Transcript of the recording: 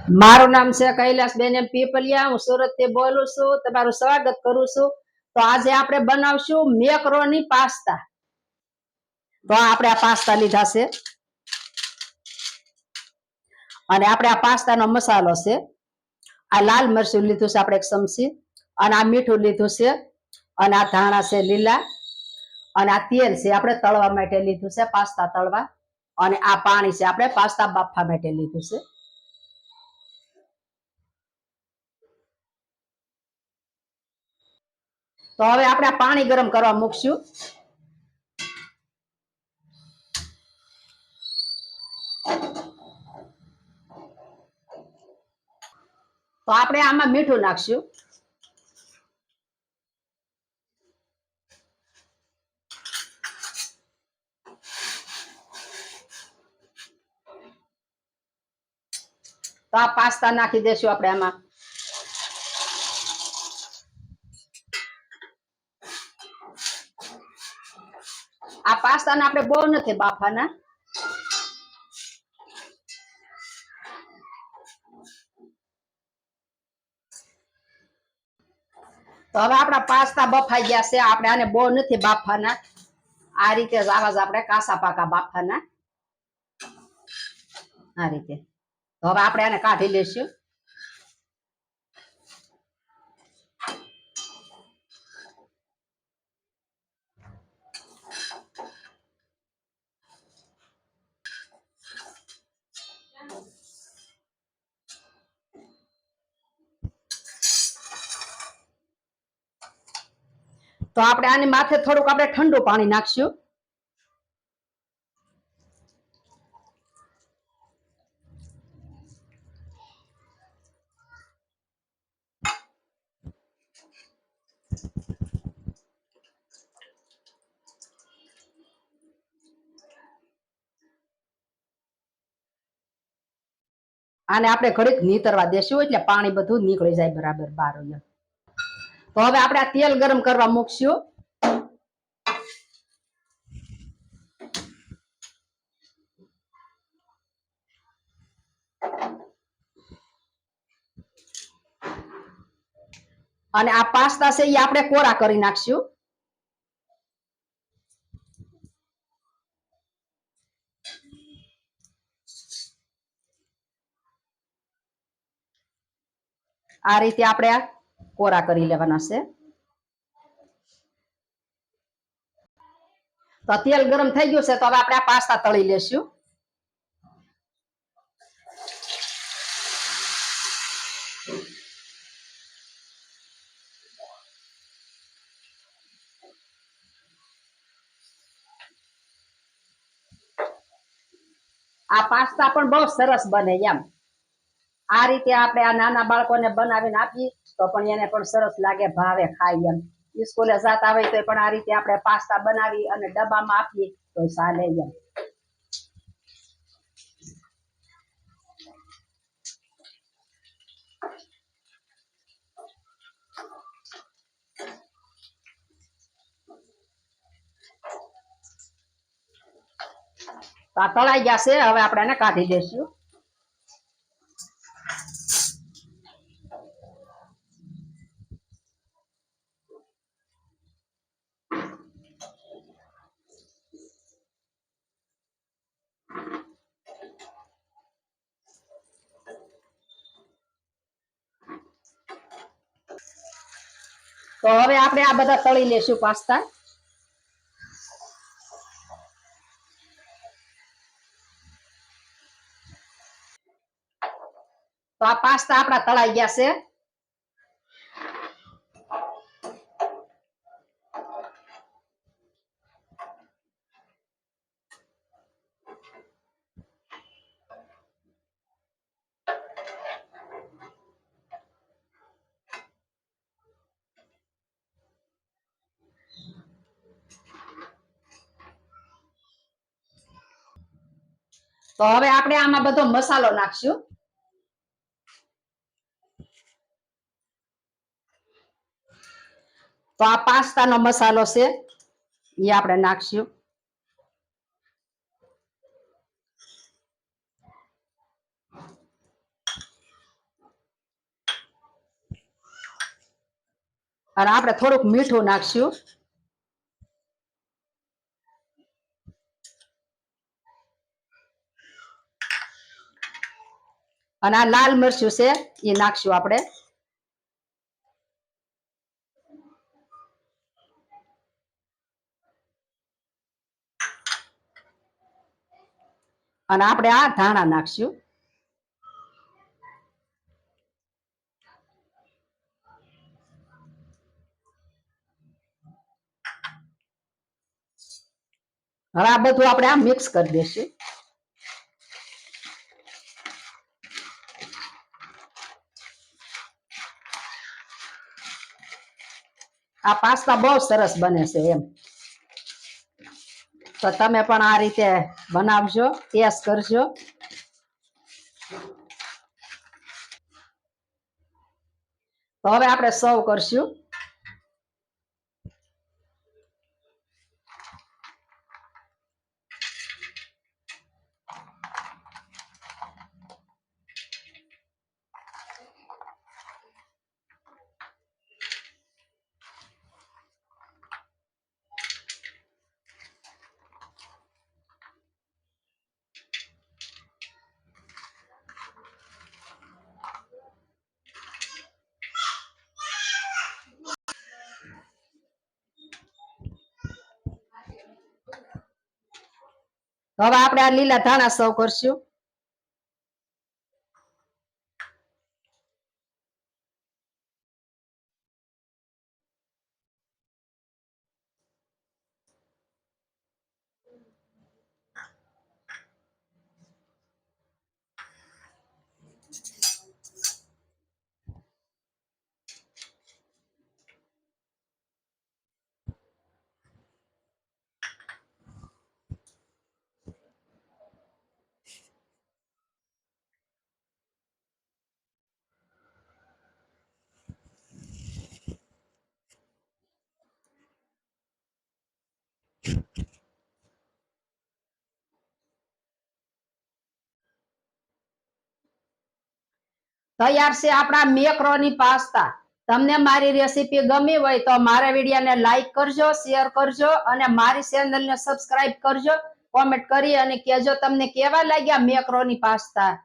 મારું નામ છે કૈલાસબેન એમ પીપલિયા. હું સુરત થી બોલું છું. તમારું સ્વાગત કરું છું. તો આજે આપણે બનાવશું મેકરોની પાસ્તા. તો આપણે આ પાસ્તા લીધા છે અને આપણે આ પાસ્તાનો મસાલો છે. આ લાલ મરચું લીધું છે આપણે 1 ચમચી, અને આ મીઠું લીધું છે, અને આ ધાણા છે લીલા, અને આ તેલ છે આપણે તળવા માટે લીધું છે, પાસ્તા તળવા, અને આ પાણી છે આપણે પાસ્તા બાફવા માટે લીધું છે. તો હવે આપણે આ પાણી ગરમ કરવા મૂકશું. તો આપણે આમાં મીઠું નાખશું. તો આ પાસ્તા નાખી દેશું આપણે આમાં. આ પાસ્તાને આપણે બહુ નથી બાફવાના. તો હવે આપણા પાસ્તા બફાઈ ગયા છે. આપણે આને બહુ નથી બાફવાના. આ રીતે જ આવા જ આપણે કાસા પાકા બાફવાના, આ રીતે. તો હવે આપણે આને કાઢી લેશું. તો આપણે આની માથે થોડુંક આપણે ઠંડુ પાણી નાખશું. આને આપણે ઘડીક નીતરવા દેશું એટલે પાણી બધું નીકળી જાય બરાબર બહાર. તો હવે આપણે આ તેલ ગરમ કરવા મૂકશું. અને આ પાસ્તા છે એ આપણે કોરા કરી નાખશું. આ રીતે આપણે આ કોરા કરી લેવાના છે. તો તેલ ગરમ થઈ ગયું છે. તો હવે આપણે આ પાસ્તા તળી લેશું. આ પાસ્તા પણ બહુ સરસ બને એમ. આ રીતે આપણે આ નાના બાળકોને બનાવીને આપીએ તો પણ એને પણ સરસ લાગે, ભાવે, ખાય એમ. સ્કૂલે જતા હોય તો પણ આ રીતે આપણે પાસ્તા બનાવી અને ડબ્બામાં આપીએ તો ચાલે એમ. તો આ તળાઈ ગયા છે. હવે આપણે એને કાઢી લેશું. તો હવે આપણે આ બધા તળી લેશું પાસ્તા. તો આ પાસ્તા આપણા તળાઈ ગયા છે. તો હવે આપણે આમાં બધો મસાલો નાખશું. તો આ પાસ્તાનો મસાલો છે એ આપણે નાખશું. અને આપણે થોડુંક મીઠું નાખશું. અને આ લાલ મરચું છે એ નાખશું આપણે. અને આપણે આ ધાણા નાખશું. હવે આ બધું આપણે આ મિક્સ કરી દઈશું. આ પાસ્તા બહુ સરસ બને છે એમ. તો તમે પણ આ રીતે બનાવજો, ટેસ્ટ કરજો. તો હવે આપણે સર્વ કરશું. હવે આપણે આ લીલા ધાણા સર્વ કરશું. તૈયાર છે આપણા મેકરોની પાસ્તા. તમને મારી રેસીપી ગમી હોય તો મારા વિડીયોને લાઈક કરજો, શેર કરજો અને મારી ચેનલને સબસ્ક્રાઇબ કરજો. કોમેન્ટ કરી અને કહેજો તમને કેવા લાગ્યા મેકરોની પાસ્તા.